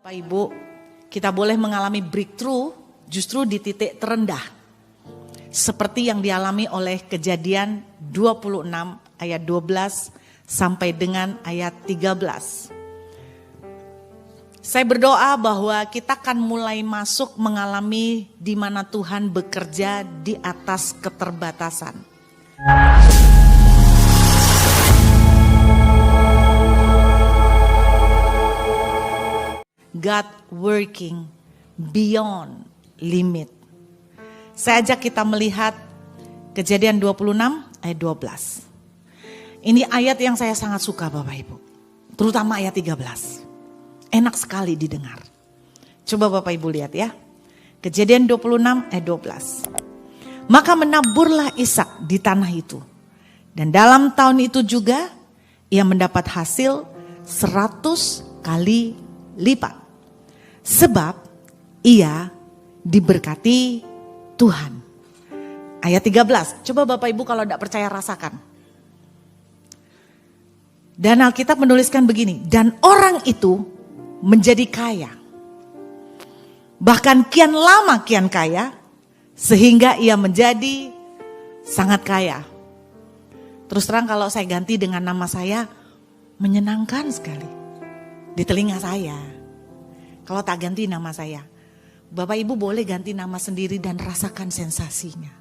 Bapak Ibu, kita boleh mengalami breakthrough justru di titik terendah. Seperti yang dialami oleh Kejadian 26 ayat 12 sampai dengan ayat 13. Saya berdoa bahwa kita akan mulai masuk mengalami di mana Tuhan bekerja di atas keterbatasan. God working beyond limit. Saya ajak kita melihat Kejadian 26 ayat 12. Ini ayat yang saya sangat suka Bapak Ibu. Terutama ayat 13. Enak sekali didengar. Coba Bapak Ibu lihat ya. Kejadian 26 ayat 12. Maka menaburlah Ishak di tanah itu. Dan dalam tahun itu juga ia mendapat hasil 100 kali lipat. Sebab ia diberkati Tuhan. Ayat 13. Coba Bapak Ibu kalau tidak percaya rasakan. Dan Alkitab menuliskan begini. Dan orang itu menjadi kaya. Bahkan kian lama kian kaya. Sehingga ia menjadi sangat kaya. Terus terang kalau saya ganti dengan nama saya. Menyenangkan sekali. Di telinga saya. Kalau tak ganti nama saya. Bapak Ibu boleh ganti nama sendiri dan rasakan sensasinya.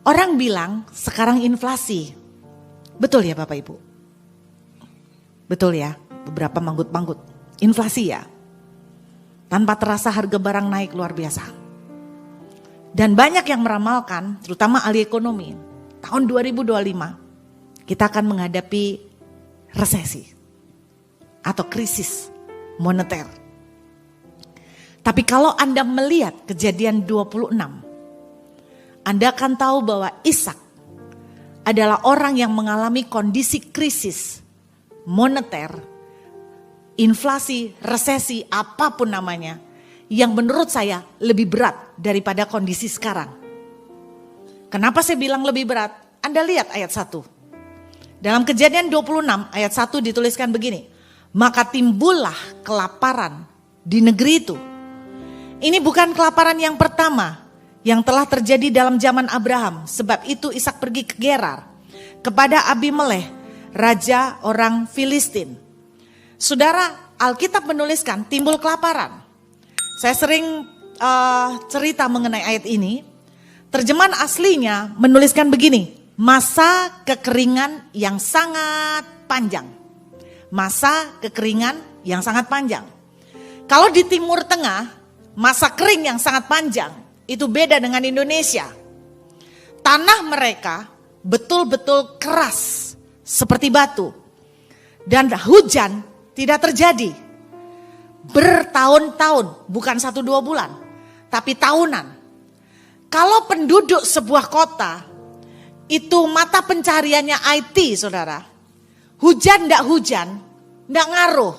Orang bilang sekarang inflasi. Betul ya Bapak Ibu? Betul ya, beberapa manggut-manggut. Inflasi ya. Tanpa terasa harga barang naik luar biasa. Dan banyak yang meramalkan, terutama ahli ekonomi. Tahun 2025 kita akan menghadapi resesi. Atau krisis moneter. Tapi kalau Anda melihat Kejadian 26, Anda akan tahu bahwa Ishak adalah orang yang mengalami kondisi krisis moneter, inflasi, resesi, apapun namanya, yang menurut saya lebih berat daripada kondisi sekarang. Kenapa saya bilang lebih berat? Anda lihat ayat 1. Dalam Kejadian 26 ayat 1 dituliskan begini. Maka timbullah kelaparan di negeri itu. Ini bukan kelaparan yang pertama yang telah terjadi dalam zaman Abraham. Sebab itu Ishak pergi ke Gerar kepada Abimelekh, raja orang Filistin. Saudara, Alkitab menuliskan timbul kelaparan. Saya sering cerita mengenai ayat ini. Terjemahan aslinya menuliskan begini. Masa kekeringan yang sangat panjang. Masa kekeringan yang sangat panjang. Kalau di Timur Tengah, masa kering yang sangat panjang, itu beda dengan Indonesia. Tanah mereka betul-betul keras, seperti batu. Dan hujan tidak terjadi. Bertahun-tahun, bukan 1-2 bulan, tapi tahunan. Kalau penduduk sebuah kota, itu mata pencariannya IT, saudara. Hujan ndak hujan, ndak ngaruh.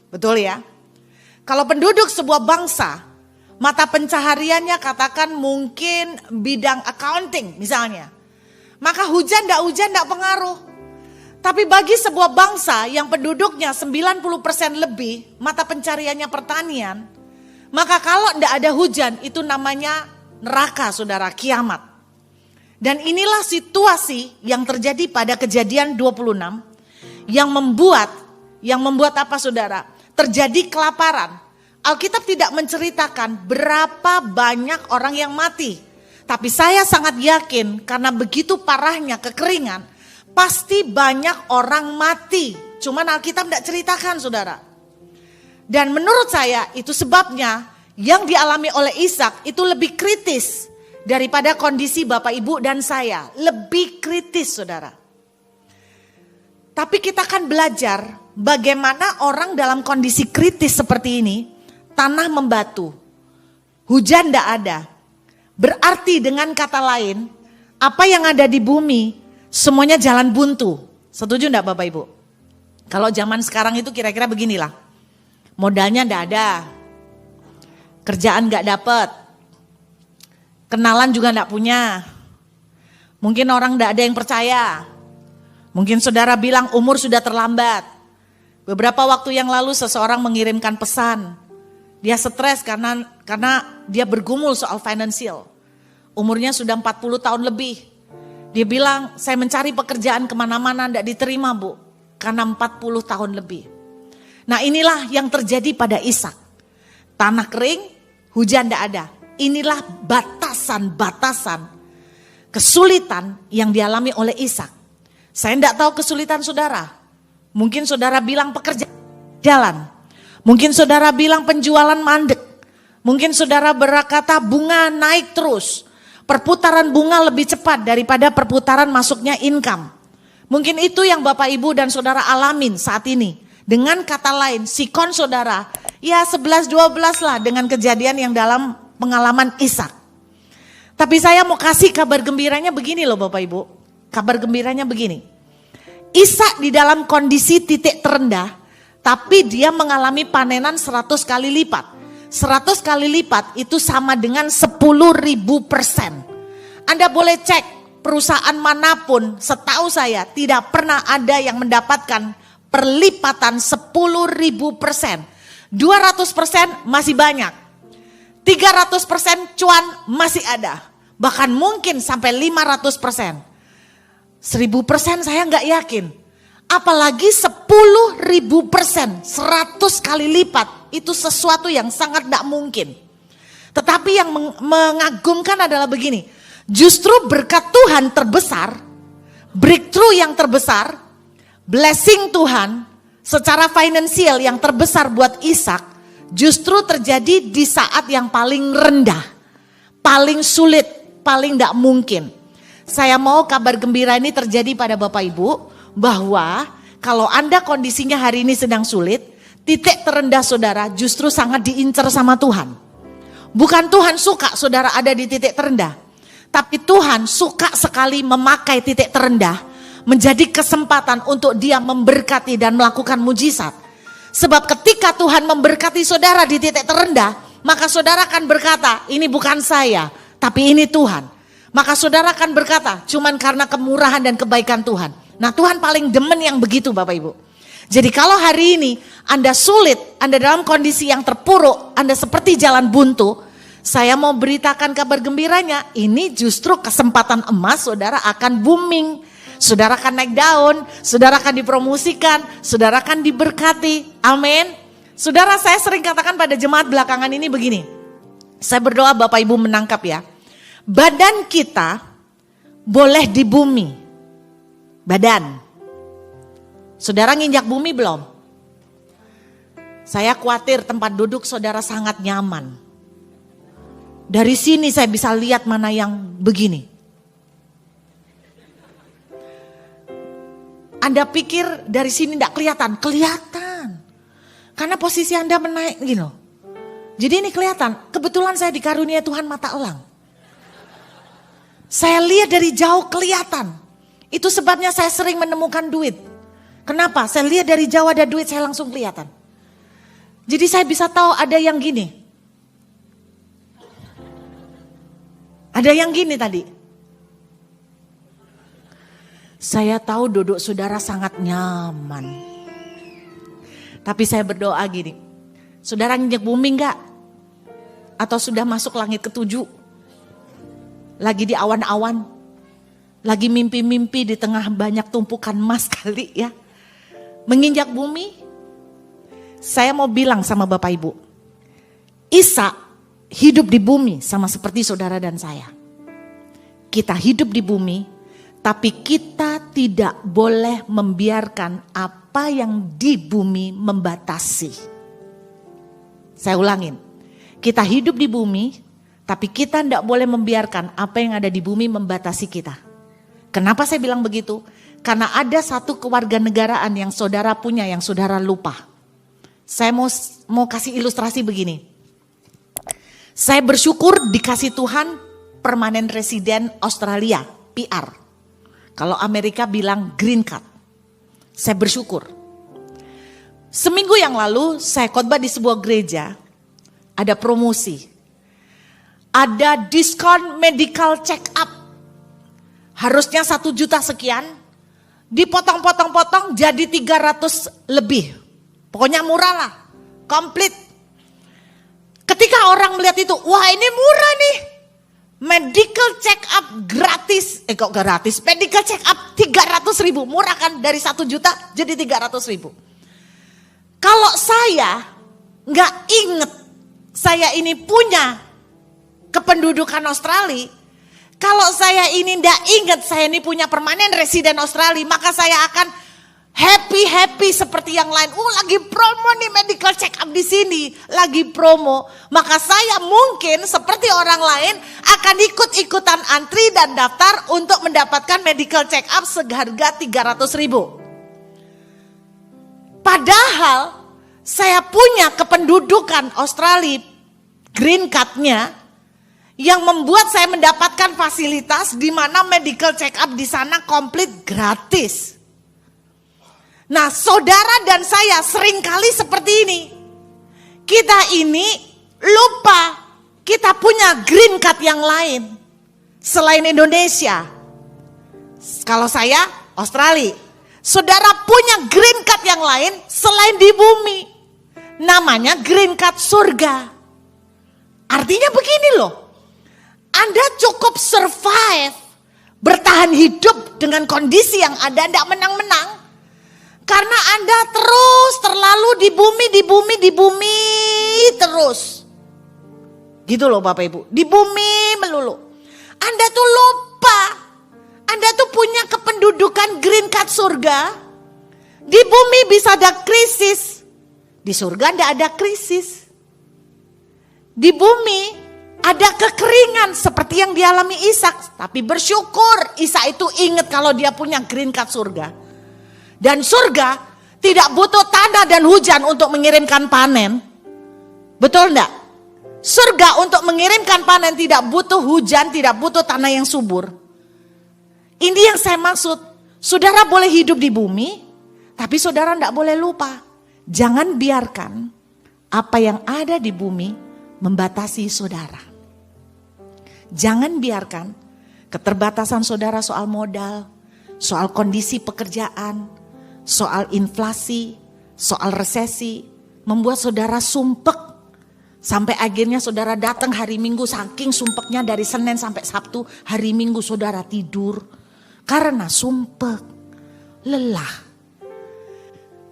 Betul ya? Kalau penduduk sebuah bangsa, mata pencahariannya katakan mungkin bidang accounting misalnya. Maka hujan ndak pengaruh. Tapi bagi sebuah bangsa yang penduduknya 90% lebih, mata pencariannya pertanian. Maka kalau ndak ada hujan, itu namanya neraka saudara, kiamat. Dan inilah situasi yang terjadi pada Kejadian 26. Yang membuat apa saudara? Terjadi kelaparan. Alkitab tidak menceritakan berapa banyak orang yang mati. Tapi saya sangat yakin karena begitu parahnya kekeringan, pasti banyak orang mati. Cuman Alkitab tidak ceritakan saudara. Dan menurut saya itu sebabnya yang dialami oleh Ishak itu lebih kritis daripada kondisi Bapak Ibu dan saya. Lebih kritis saudara. Tapi kita akan belajar bagaimana orang dalam kondisi kritis seperti ini, tanah membatu, hujan tidak ada. Berarti dengan kata lain, apa yang ada di bumi semuanya jalan buntu. Setuju tidak Bapak Ibu? Kalau zaman sekarang itu kira-kira beginilah. Modalnya tidak ada, kerjaan gak dapet, kenalan juga tidak punya. Mungkin orang tidak ada yang percaya. Mungkin saudara bilang umur sudah terlambat. Beberapa waktu yang lalu seseorang mengirimkan pesan. Dia stres karena dia bergumul soal financial. Umurnya sudah 40 tahun lebih. Dia bilang, saya mencari pekerjaan kemana-mana tidak diterima Bu. Karena 40 tahun lebih. Nah inilah yang terjadi pada Ishak. Tanah kering, hujan tidak ada. Inilah batasan-batasan kesulitan yang dialami oleh Ishak. Saya tidak tahu kesulitan saudara. Mungkin saudara bilang pekerjaan jalan. Mungkin saudara bilang penjualan mandek. Mungkin saudara berkata bunga naik terus. Perputaran bunga lebih cepat daripada perputaran masuknya income. Mungkin itu yang Bapak Ibu dan saudara alamin saat ini. Dengan kata lain, sikon saudara, ya 11-12 lah dengan kejadian yang dalam pengalaman Ishak. Tapi saya mau kasih kabar gembiranya begini loh Bapak Ibu. Kabar gembiranya begini. Ishak di dalam kondisi titik terendah, tapi dia mengalami panenan 100 kali lipat. 100 kali lipat itu sama dengan 10.000%. Anda boleh cek perusahaan manapun, setahu saya tidak pernah ada yang mendapatkan perlipatan 10.000%. 200% masih banyak. 300% cuan masih ada. Bahkan mungkin sampai 500%. 1.000% saya nggak yakin. Apalagi 10.000%, 100 kali lipat, itu sesuatu yang sangat tidak mungkin. Tetapi yang mengagumkan adalah begini, justru berkat Tuhan terbesar, breakthrough yang terbesar, blessing Tuhan secara finansial yang terbesar buat Ishak, justru terjadi di saat yang paling rendah, paling sulit, paling tidak mungkin. Saya mau kabar gembira ini terjadi pada Bapak Ibu, bahwa kalau Anda kondisinya hari ini sedang sulit, titik terendah saudara justru sangat diincar sama Tuhan. Bukan Tuhan suka saudara ada di titik terendah, tapi Tuhan suka sekali memakai titik terendah menjadi kesempatan untuk dia memberkati dan melakukan mujizat. Sebab ketika Tuhan memberkati saudara di titik terendah, maka saudara akan berkata, ini bukan saya, tapi ini Tuhan. Maka saudara akan berkata, cuman karena kemurahan dan kebaikan Tuhan. Nah Tuhan paling demen yang begitu Bapak Ibu. Jadi kalau hari ini Anda sulit, Anda dalam kondisi yang terpuruk, Anda seperti jalan buntu, saya mau beritakan kabar gembiranya, ini justru kesempatan emas saudara akan booming. Saudara akan naik daun, saudara akan dipromosikan, saudara akan diberkati. Amin. Saudara, saya sering katakan pada jemaat belakangan ini begini. Saya berdoa Bapak Ibu menangkap ya. Badan kita boleh di bumi. Badan. Saudara nginjak bumi belum? Saya khawatir tempat duduk saudara sangat nyaman. Dari sini saya bisa lihat mana yang begini. Anda pikir dari sini tidak kelihatan? Kelihatan. Karena posisi Anda menaik gitu. Jadi ini kelihatan. Kebetulan saya dikaruniai Tuhan mata elang. Saya lihat dari jauh kelihatan. Itu sebabnya saya sering menemukan duit. Kenapa? Saya lihat dari jauh ada duit, saya langsung kelihatan. Jadi saya bisa tahu ada yang gini. Ada yang gini tadi. Saya tahu duduk saudara sangat nyaman. Tapi saya berdoa gini. Saudara nginjek bumi enggak? Atau sudah masuk langit ketujuh? Lagi di awan-awan? Lagi mimpi-mimpi di tengah banyak tumpukan emas kali ya. Menginjak bumi. Saya mau bilang sama Bapak Ibu. Ishak hidup di bumi sama seperti saudara dan saya. Kita hidup di bumi, tapi kita tidak boleh membiarkan apa yang di bumi membatasi. Saya ulangin. Kita hidup di bumi, tapi kita tidak boleh membiarkan apa yang ada di bumi membatasi kita. Kenapa saya bilang begitu? Karena ada satu kewarganegaraan yang saudara punya yang saudara lupa. Saya mau kasih ilustrasi begini. Saya bersyukur dikasih Tuhan permanent resident Australia, PR. Kalau Amerika bilang green card. Saya bersyukur. Seminggu yang lalu saya khotbah di sebuah gereja. Ada promosi. Ada diskon medical check up. Harusnya 1 juta sekian, dipotong-potong-potong jadi 300 lebih Pokoknya murah lah, komplit. Ketika orang melihat itu, wah ini murah nih. Medical check up gratis, kok gratis? Medical check up 300.000, murah kan, dari 1 juta jadi 300.000. Kalau saya nggak inget saya ini punya kependudukan Australia, kalau saya ini nggak inget saya ini punya permanen residen Australia, maka saya akan happy seperti yang lain. Lagi promo nih medical check up di sini, lagi promo. Maka saya mungkin seperti orang lain akan ikut-ikutan antri dan daftar untuk mendapatkan medical check up seharga 300.000. Padahal saya punya kependudukan Australia, green card-nya, yang membuat saya mendapatkan fasilitas di mana medical check up di sana komplit gratis. Nah, saudara dan saya seringkali seperti ini. Kita ini lupa kita punya green card yang lain selain Indonesia. Kalau saya Australia, saudara punya green card yang lain selain di bumi. Namanya green card surga. Artinya begini loh. Anda cukup survive, bertahan hidup dengan kondisi yang ada, tidak menang-menang. Karena Anda terus terlalu di bumi terus. Gitu loh Bapak Ibu, di bumi melulu. Anda tuh lupa, Anda tuh punya kependudukan green card surga. Di bumi bisa ada krisis, di surga tidak ada krisis. Di bumi ada kekeringan seperti yang dialami Ishak. Tapi bersyukur Ishak itu ingat kalau dia punya green card surga. Dan surga tidak butuh tanah dan hujan untuk mengirimkan panen. Betul enggak? Surga untuk mengirimkan panen tidak butuh hujan, tidak butuh tanah yang subur. Ini yang saya maksud. Saudara boleh hidup di bumi, tapi saudara enggak boleh lupa. Jangan biarkan apa yang ada di bumi membatasi saudara. Jangan biarkan keterbatasan saudara soal modal, soal kondisi pekerjaan, soal inflasi, soal resesi, membuat saudara sumpek. Sampai akhirnya saudara datang hari Minggu, saking sumpeknya dari Senin sampai Sabtu, hari Minggu saudara tidur. Karena sumpek, lelah.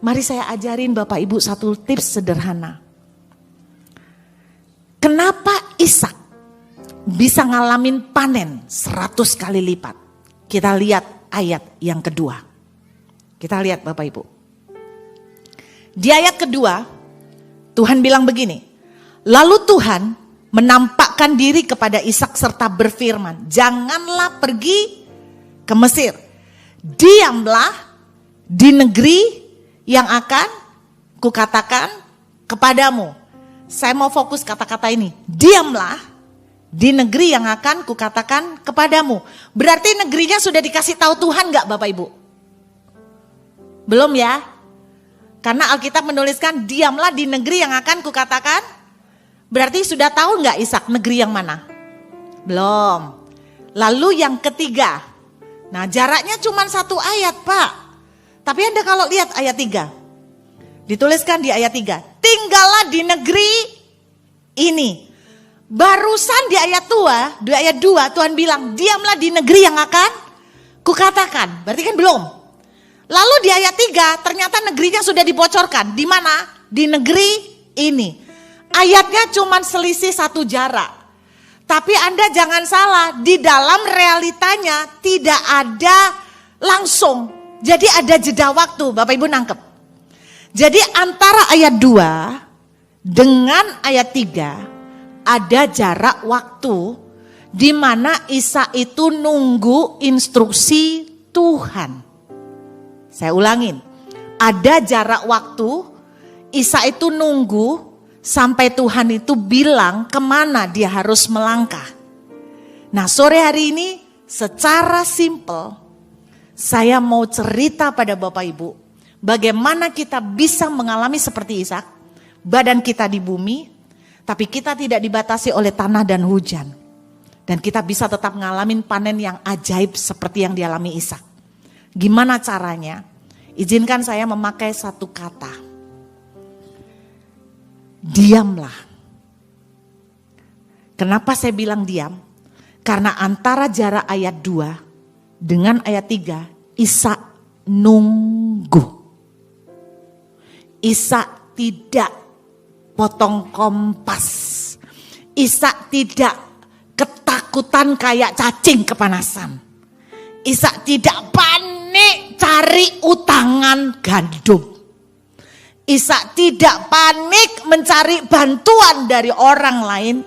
Mari saya ajarin Bapak Ibu satu tips sederhana. Kenapa Ishak bisa ngalamin panen 100 kali lipat? Kita lihat ayat yang kedua. Kita lihat Bapak Ibu. Di ayat kedua, Tuhan bilang begini. Lalu Tuhan menampakkan diri kepada Ishak serta berfirman, janganlah pergi ke Mesir. Diamlah di negeri yang akan kukatakan kepadamu. Saya mau fokus kata-kata ini. Diamlah di negeri yang akan kukatakan kepadamu. Berarti negerinya sudah dikasih tahu Tuhan gak Bapak Ibu? Belum ya? Karena Alkitab menuliskan diamlah di negeri yang akan kukatakan. Berarti sudah tahu gak Ishak negeri yang mana? Belum. Lalu yang ketiga. Nah jaraknya cuma 1 ayat Pak. Tapi Anda kalau lihat ayat 3. Dituliskan di ayat 3. Tinggallah di negeri ini. Barusan di ayat 2 Tuhan bilang diamlah di negeri yang akan kukatakan. Berarti kan belum. Lalu di ayat 3 ternyata negerinya sudah dibocorkan. Di mana? Di negeri ini. Ayatnya cuma selisih 1 jarak. Tapi Anda jangan salah, di dalam realitanya tidak ada langsung. Jadi ada jeda waktu, Bapak Ibu nangkep. Jadi antara ayat 2 dengan ayat 3 ada jarak waktu di mana Ishak itu nunggu instruksi Tuhan. Saya ulangin, ada jarak waktu Ishak itu nunggu sampai Tuhan itu bilang kemana dia harus melangkah. Nah sore hari ini secara simpel saya mau cerita pada Bapak Ibu bagaimana kita bisa mengalami seperti Ishak. Badan kita di bumi tapi kita tidak dibatasi oleh tanah dan hujan. Dan kita bisa tetap ngalamin panen yang ajaib seperti yang dialami Ishak. Gimana caranya? Izinkan saya memakai satu kata. diamlah. Kenapa saya bilang diam? Karena antara jarak ayat 2 dengan ayat 3, Ishak nunggu. Ishak tidak potong kompas. Ishak tidak ketakutan kayak cacing kepanasan. Ishak tidak panik cari utangan gandum. Ishak tidak panik mencari bantuan dari orang lain.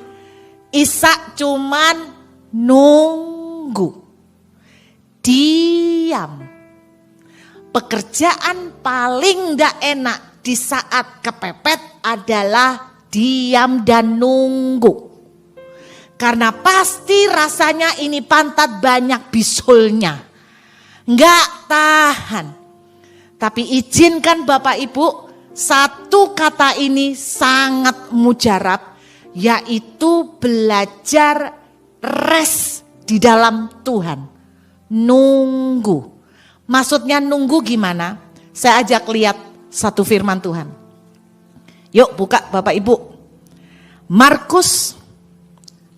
Ishak cuman nunggu. Diam. Pekerjaan paling gak enak di saat kepepet adalah diam dan nunggu. Karena pasti rasanya ini pantat banyak bisulnya. Nggak tahan. Tapi izinkan Bapak Ibu, satu kata ini sangat mujarab, yaitu belajar rest di dalam Tuhan. Nunggu. Maksudnya nunggu gimana? Saya ajak lihat satu firman Tuhan. Yuk buka Bapak Ibu. Markus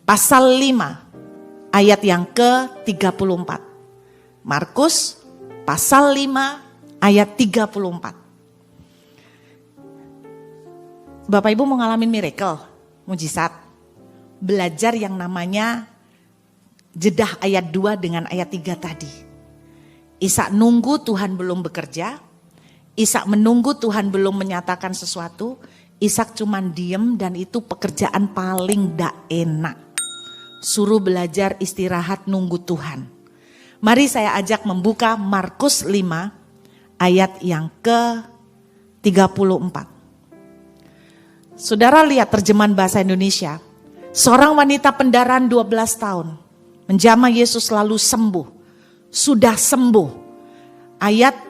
pasal 5 ayat yang ke-34. Markus pasal 5 ayat 34. Bapak Ibu mau ngalamin miracle, mujizat. Belajar yang namanya jedah ayat 2 dengan ayat 3 tadi. Ishak nunggu Tuhan belum bekerja. Ishak menunggu Tuhan belum menyatakan sesuatu. Ishak cuman diem dan itu pekerjaan paling gak enak. Suruh belajar istirahat nunggu Tuhan. Mari saya ajak membuka Markus 5 ayat yang ke-34. Saudara lihat terjemahan bahasa Indonesia. Seorang wanita pendarahan 12 tahun menjamah Yesus lalu sembuh. Sudah sembuh. Ayat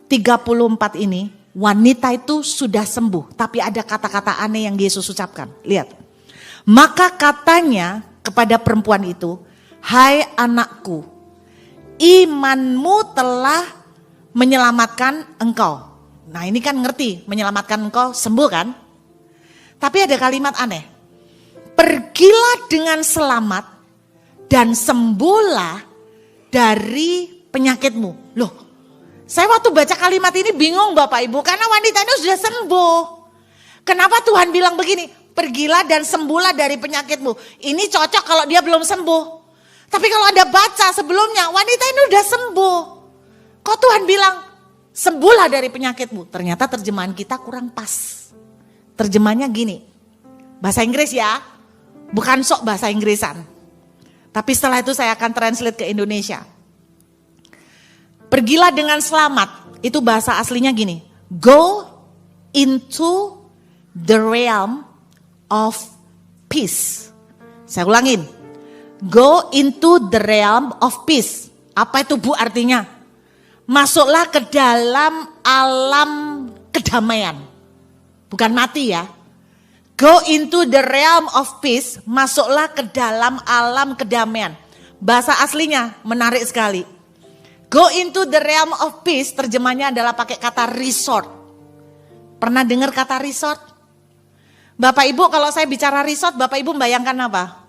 34 ini, wanita itu sudah sembuh. Tapi ada kata-kata aneh yang Yesus ucapkan. Lihat. Maka katanya kepada perempuan itu, hai anakku, imanmu telah menyelamatkan engkau. Nah ini kan ngerti, menyelamatkan engkau sembuh kan? Tapi ada kalimat aneh. Pergilah dengan selamat dan sembuhlah dari penyakitmu. Loh, saya waktu baca kalimat ini bingung Bapak Ibu, karena wanita ini sudah sembuh. Kenapa Tuhan bilang begini? Pergilah dan sembuhlah dari penyakitmu. Ini cocok kalau dia belum sembuh. Tapi kalau Anda baca sebelumnya, wanita ini sudah sembuh. Kok Tuhan bilang, sembuhlah dari penyakitmu? Ternyata terjemahan kita kurang pas. Terjemahannya gini, bahasa Inggris ya, bukan sok bahasa Inggrisan. Tapi setelah itu saya akan translate ke Indonesia. Pergilah dengan selamat, itu bahasa aslinya gini. Go into the realm of peace. Saya ulangin. Go into the realm of peace. Apa itu Bu artinya? Masuklah ke dalam alam kedamaian. Bukan mati ya. Go into the realm of peace. Masuklah ke dalam alam kedamaian. Bahasa aslinya menarik sekali. Go into the realm of peace, terjemahnya adalah pakai kata resort. Pernah dengar kata resort? Bapak Ibu kalau saya bicara resort, Bapak Ibu bayangkan apa?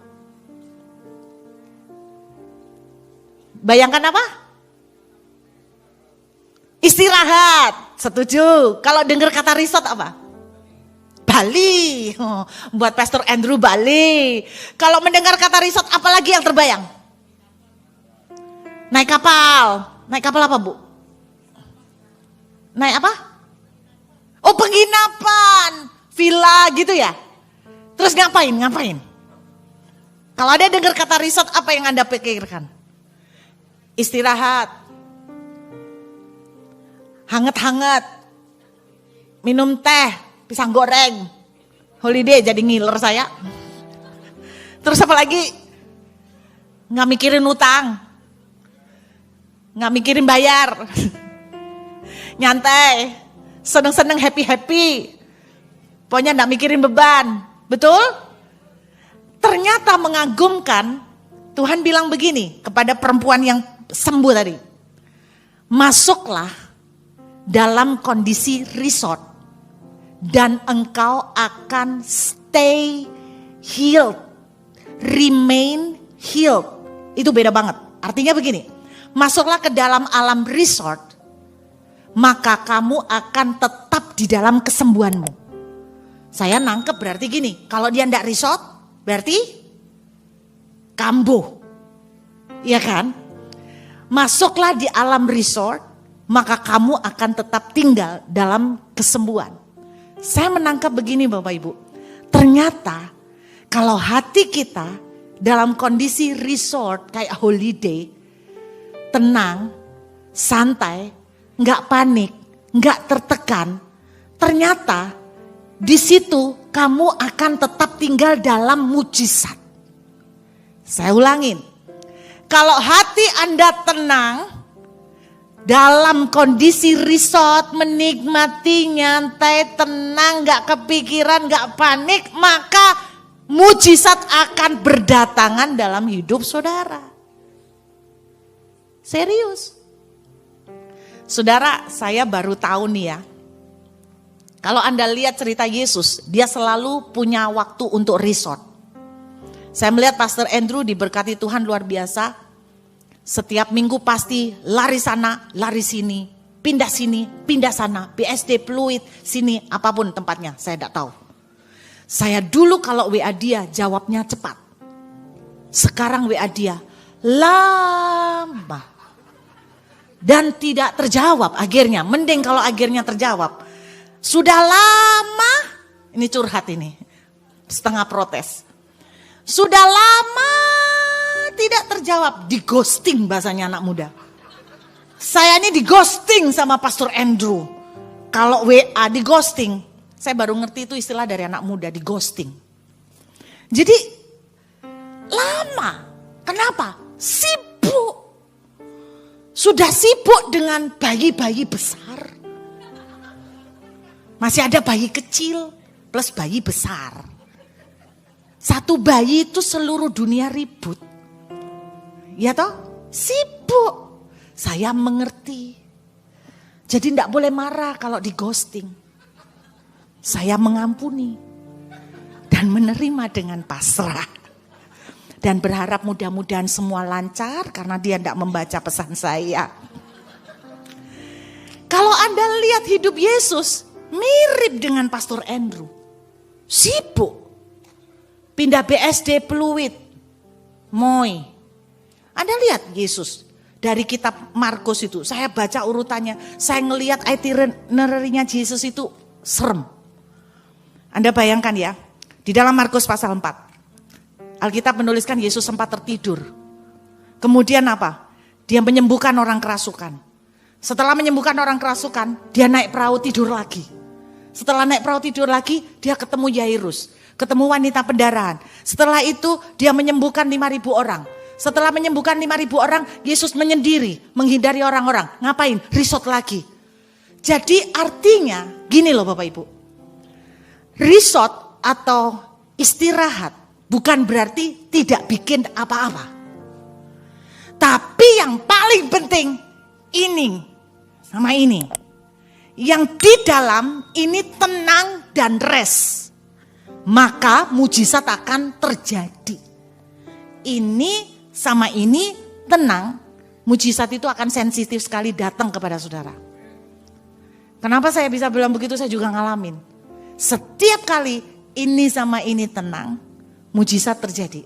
Bayangkan apa? Istirahat, setuju. Kalau dengar kata resort apa? Bali, buat Pastor Andrew Bali. Kalau mendengar kata resort apalagi yang terbayang? Naik kapal. Naik kapal apa Bu? Naik apa? Oh penginapan, villa gitu ya. Terus ngapain? Kalau ada dengar kata resort apa yang Anda pikirkan? Istirahat. Hangat-hangat. Minum teh, pisang goreng. Holiday jadi ngiler saya. Terus apa lagi? Nggak mikirin utang. Nggak mikirin bayar. Nyantai. Seneng-seneng happy-happy. Pokoknya nggak mikirin beban. Betul? Ternyata mengagumkan, Tuhan bilang begini kepada perempuan yang sembuh tadi. Masuklah dalam kondisi resort. dan engkau akan stay healed, remain healed. Itu beda banget. Artinya begini, masuklah ke dalam alam resort, maka kamu akan tetap di dalam kesembuhanmu. Saya nangkep berarti gini, kalau dia ndak resort berarti kambuh. Iya kan? Masuklah di alam resort, maka kamu akan tetap tinggal dalam kesembuhan. Saya menangkap begini Bapak Ibu, ternyata kalau hati kita dalam kondisi resort kayak holiday, tenang, santai, nggak panik, nggak tertekan, ternyata di situ kamu akan tetap tinggal dalam mujizat. Saya ulangin, kalau hati Anda tenang, dalam kondisi resort, menikmati, nyantai, tenang, gak kepikiran, gak panik, maka mujizat akan berdatangan dalam hidup saudara. Serius. Saudara, saya baru tahu nih ya, kalau Anda lihat cerita Yesus, dia selalu punya waktu untuk resort. Saya melihat Pastor Andrew diberkati Tuhan luar biasa. Setiap minggu pasti lari sana, lari sini, pindah sini, pindah sana, BSD Pluit, sini, apapun tempatnya, saya tidak tahu. Saya dulu kalau WA dia jawabnya cepat. Sekarang WA dia lama. Dan tidak terjawab akhirnya, mending kalau akhirnya terjawab. Sudah lama, ini curhat ini, setengah protes. Sudah lama tidak terjawab, di ghosting bahasanya anak muda. Saya ini di ghosting sama Pastor Andrew. Kalau WA di ghosting, saya baru ngerti itu istilah dari anak muda, di ghosting. Jadi lama, kenapa? Sibuk. Sudah sibuk dengan bayi-bayi besar. Masih ada bayi kecil plus bayi besar. Satu bayi itu seluruh dunia ribut. Ya toh? Sibuk. Saya mengerti. Jadi tidak boleh marah kalau di ghosting. Saya mengampuni. Dan menerima dengan pasrah. Dan berharap mudah-mudahan semua lancar karena dia tidak membaca pesan saya. Kalau Anda lihat hidup Yesus, mirip dengan Pastor Andrew. Sibuk. Pindah BSD Pluit, Moi. Anda lihat Yesus dari kitab Markus itu. Saya baca urutannya. Saya ngelihat itinerary-nya Yesus itu serem. Anda bayangkan ya. Di dalam Markus pasal 4. Alkitab menuliskan Yesus sempat tertidur. Kemudian apa? Dia menyembuhkan orang kerasukan. Setelah menyembuhkan orang kerasukan, dia naik perahu tidur lagi. Setelah naik perahu tidur lagi, dia ketemu Yairus. Ketemu wanita pendarahan. Setelah itu dia menyembuhkan 5.000 orang. Setelah menyembuhkan 5.000 orang, Yesus menyendiri, menghindari orang-orang. Ngapain? Resort lagi. Jadi artinya, gini loh Bapak Ibu. Resort atau istirahat bukan berarti tidak bikin apa-apa. Tapi yang paling penting, ini sama ini. Yang di dalam ini tenang dan rest. Maka mujizat akan terjadi. Ini sama ini tenang, mujizat itu akan sensitif sekali datang kepada saudara. Kenapa saya bisa bilang begitu? Saya juga ngalamin. Setiap kali ini sama ini tenang, mujizat terjadi.